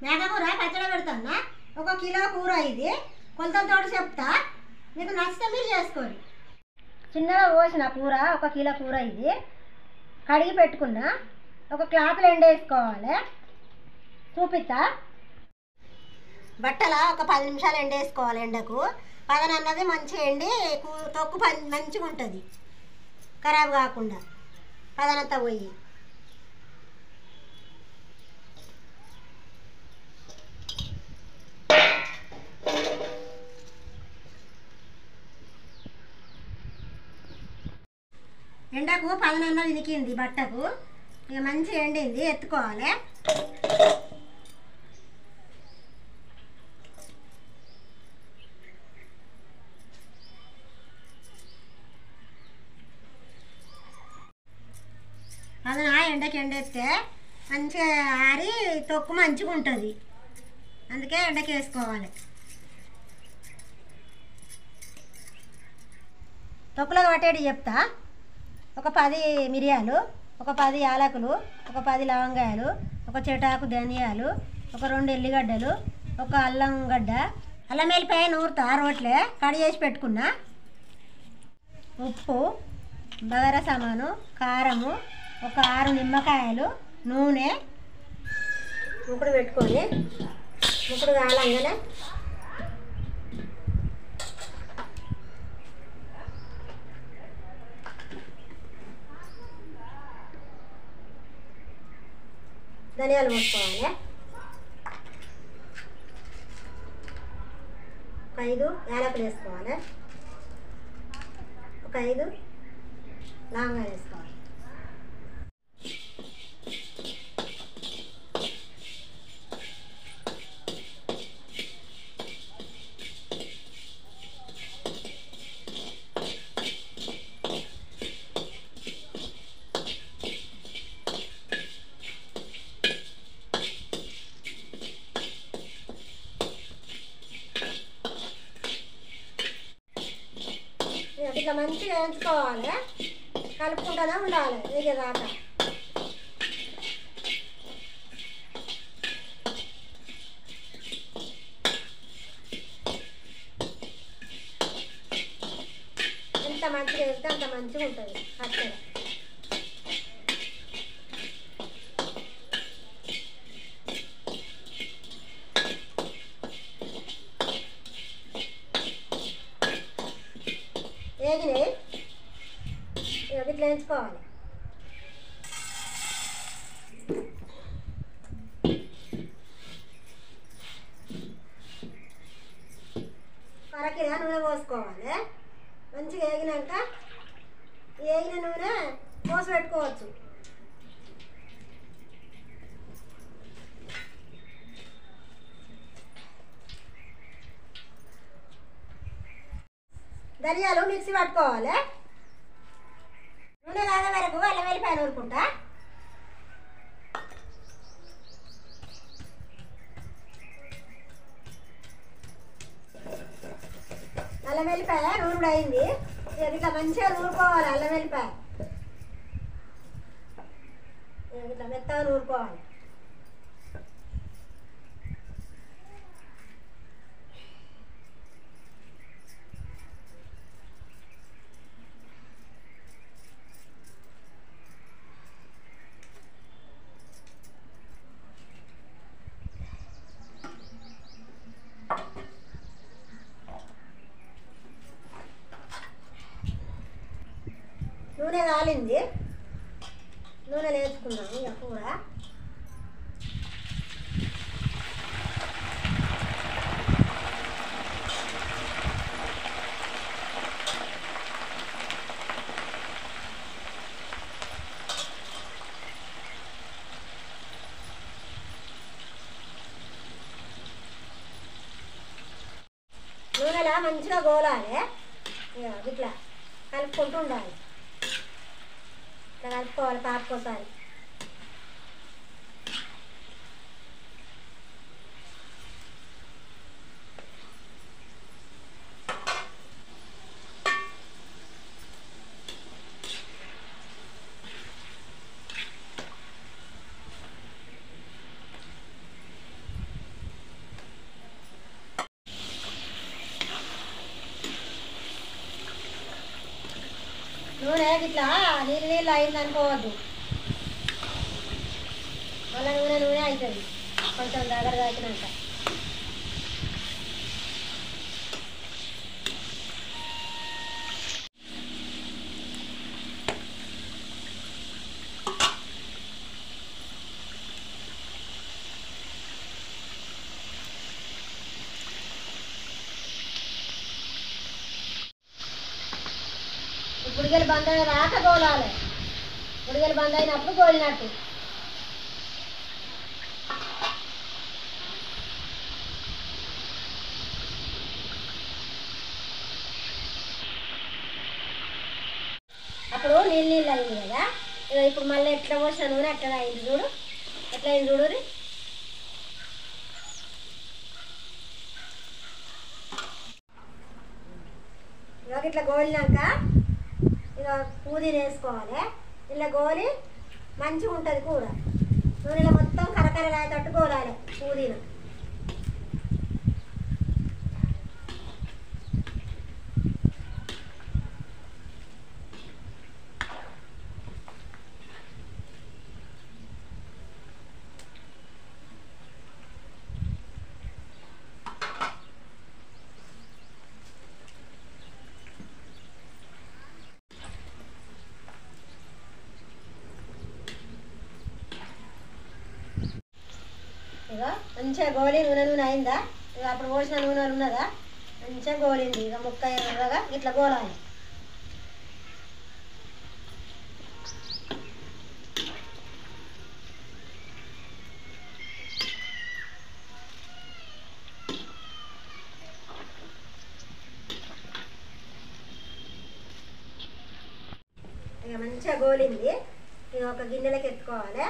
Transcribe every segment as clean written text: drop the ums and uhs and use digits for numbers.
మేకకూర పచ్చడి పెడతానా. 1 కిలో కూర ఇది కొలతలతో చెప్తా, మీకు నచ్చితే మీరు చేసుకోండి. చిన్నగా కోసిన కూర 1 కిలో కూర ఇది కడిగి పెట్టుకున్నా. ఒక క్లాత్లో ఎండేసుకోవాలి. చూపిస్తా. బట్టల ఒక 10 నిమిషాలు ఎండేసుకోవాలి. ఎండకు పదన అన్నది మంచిగా ఎండి తొక్కు మంచిగా ఉంటుంది, ఖరాబ్ కాకుండా పదనంతా పోయి. ఎండకు పదనన్న వినికింది బట్టకు. ఇక మంచిగా ఎండింది, ఎత్తుకోవాలి. పదన ఎండకి ఎండెత్తే మంచిగా ఆరి తొక్కు మంచిగా ఉంటుంది, అందుకే ఎండకి వేసుకోవాలి. తొక్కులో పట్టేటి చెప్తా. ఒక 10 మిరియాలు, ఒక 10 యాలకులు, ఒక 10 లవంగాయలు, ఒక చెటాకు ధనియాలు, ఒక 2 ఎల్లిగడ్డలు, ఒక అల్లం గడ్డ, అల్లం వెల్లిపాయ నూరుతా రోట్లే కడిగి చేసి పెట్టుకున్నా. ఉప్పు, బగారా సామాను, కారము, ఒక 6 నిమ్మకాయలు, నూనె. ముక్కుడు పెట్టుకొని ముక్కుడు కాలంగానే ధనియాలు పోసుకోవాలి. ఒక 5 యాలకులు వేసుకోవాలి. ఒక 5 లవంగాలు వేసుకోవాలి. ఇట్లా మంచిగా వేయించుకోవాలి, కలుపుకుంటూనే ఉండాలి వేగేదాకా. ఎంత మంచిగా వేస్తే అంత మంచిగా ఉంటుంది పచ్చడి. వేగినాయి, ఇట్లా వేయించుకోవాలి. అరకిలో నూనె పోసుకోవాలి. మంచిగా వేగినాక వేగిన నూనె పోసి పెట్టుకోవచ్చు. ధనియాలు మిక్సీ పట్టుకోవాలి. నూనె కాగే వరకు అల్లం వెల్లిపాయ నూరుకుంటా. అల్లం వెల్లిపాయ నూరుడు అయింది. ఇట్లా మంచిగా నూరుకోవాలి. అల్లం వెల్లిపాయ ఇట్లా మెత్తగా నూరుకోవాలి. నూనె కాలింది, నూనె వేసుకున్నాము. ఇక కూర నూనెలా మంచిగా గోలాలి. ఇట్లా కలుపుకుంటూ ఉండాలి. ఇట్లా కలుపుకోవాలి పాపకోసారి. మనకి ఇట్లా నీళ్ళు నీళ్ళు అయింది అనుకోవద్దు, మళ్ళీ నూనె నూనె అవుతుంది కొంచెం దగ్గరగా అయినాక. బుడిగలు బంద్ అయిన రాక గోలాలి, బుడిగలు బంద్ అయినప్పుడు గోలినట్టు. అప్పుడు నీళ్ళు నీళ్ళు అయింది కదా, ఇప్పుడు మళ్ళీ ఎట్లా పోసిన నూనె ఎట్లా అయింది చూడు, ఎట్లా అయింది చూడు. ఇవాళ ఇట్లా గోలినాక ఇక పుదీనా వేసుకోవాలి. ఇలా గోలి మంచిగా ఉంటుంది కూర, నూనెలో మొత్తం కరకరలాగేటట్టు గోలాలి పుదీనా. ఇక మంచిగా గోలి నూనె నూనె అయిందా, ఇక అప్పుడు పోసిన నూనె ఉన్నదా మంచిగా గోలింది. ఇక ముక్క ఎర్రగా ఇట్లా గోలాలి. ఇక మంచిగా గోలింది, ఇక ఒక గిన్నెలకి ఎత్తుకోవాలి.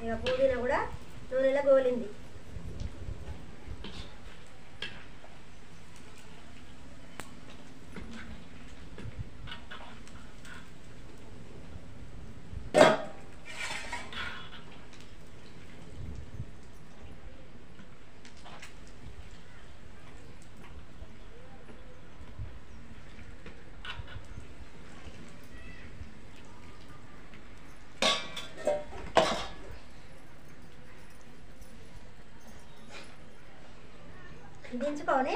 ఇక పుదీనా కూడా నూనెలో గోలింది. దించుకొని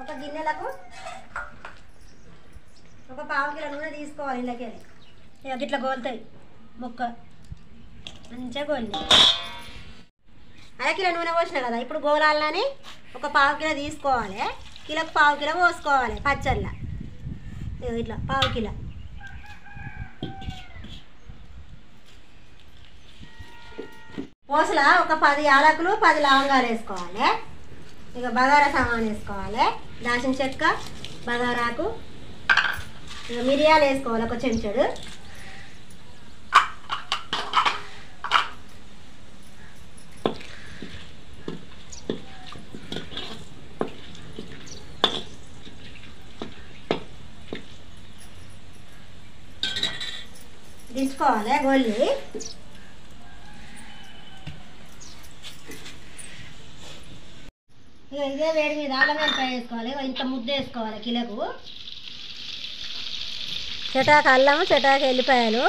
ఒక గిన్నెలకు ఒక పావు కిలో నూనె తీసుకోవాలి. ఇళ్ళకి ఇక ఇట్లా గోలుతాయి ముక్క మంచిగా గోలి. అరకిలో నూనె పోసిన కదా, ఇప్పుడు గోలాలని ఒక పావు కిలో తీసుకోవాలి. కిలోకి పావు కిలో పోసుకోవాలి పచ్చళ్ళ. ఇట్లా పావు కిలో. పోసల ఒక 10 యాలకులు 10 లవంగాలు వేసుకోవాలి. ఇక బగారా సామాన్ వేసుకోవాలి, దాల్చిన చెక్క, బగారాకు, ఇక మిరియాలు వేసుకోవాలి ఒక చెంచాడు. దించుకోవాలి గోల్లి. ఇక ఇదే వేడి మీద అల్లం వెల్లిపాయ వేసుకోవాలి. ఇంత ముద్ద వేసుకోవాలి కిలోకు. చెటాకు అల్లము, చెటాకు ఎల్లిపాయలు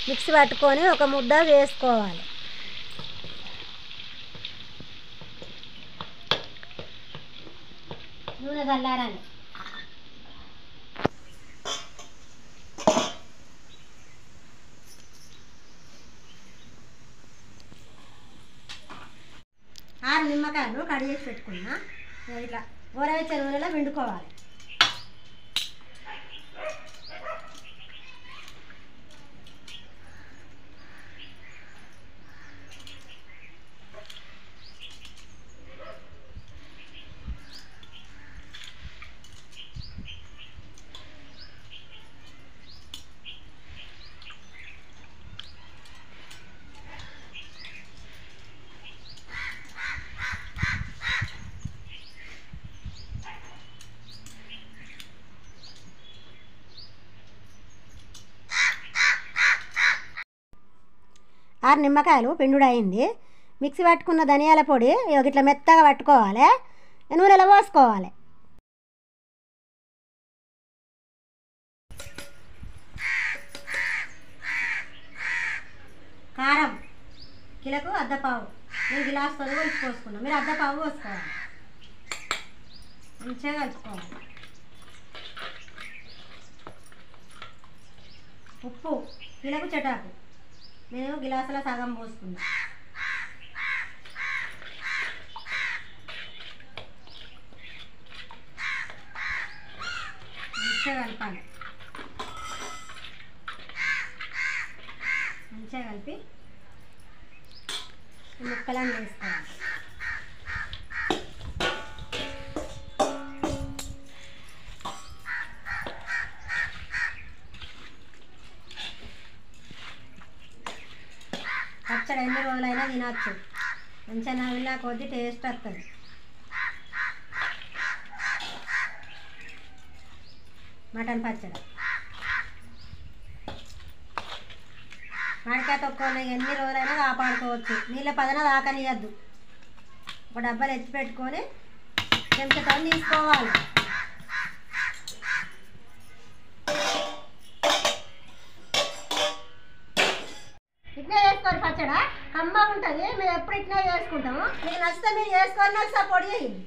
మిక్సీ పట్టుకొని ఒక ముద్ద వేసుకోవాలి. నూనె చల్లారాలి. నిమ్మకాయలు కడి చేసి పెట్టుకున్నా, ఇట్లా గోరవెచ్చని నూనెలో వండుకోవాలి. ఆరు నిమ్మకాయలు పిండుడు అయింది. మిక్సీ పట్టుకున్న ధనియాల పొడి ఇట్లా మెత్తగా పట్టుకోవాలి. నూనెలో పోసుకోవాలి. కారం కిలోకు అర్ధపావు, నేను గిలాసుతో కొలిచి పోసుకున్నాను, మీరు అర్ధపావు పోసుకోవాలి. మంచిగా కలుపుకోవాలి. ఉప్పు కిలోకు చెటాకు, నేను గిలాసులో సగం పోసుకున్నా. మంచిగా కలపాలి. మంచిగా కలిపి ముక్కలను వేసుకోవాలి. పచ్చడి ఎన్ని రోజులైనా తినచ్చు, మంచిగా నవ్విలా కొద్ది టేస్ట్ వస్తుంది. మటన్ పచ్చడి మామిడికాయ తొక్కలు ఎన్ని రోజులైనా కాపాడుకోవచ్చు. నీళ్ళ పదన దాకనియద్దు. ఒక డబ్బాలు ఎత్తి పెట్టుకొని చెంచాతో తీసుకోవాలి. ఇట్లా చేసుకోండి, పచ్చడి కమ్మగా ఉంటుంది. మేము ఎప్పుడు ఇట్లా చేసుకుంటాము. మీకు నచ్చితే మీరు చేసుకొని నాకు సపోర్ట్ చేయండి.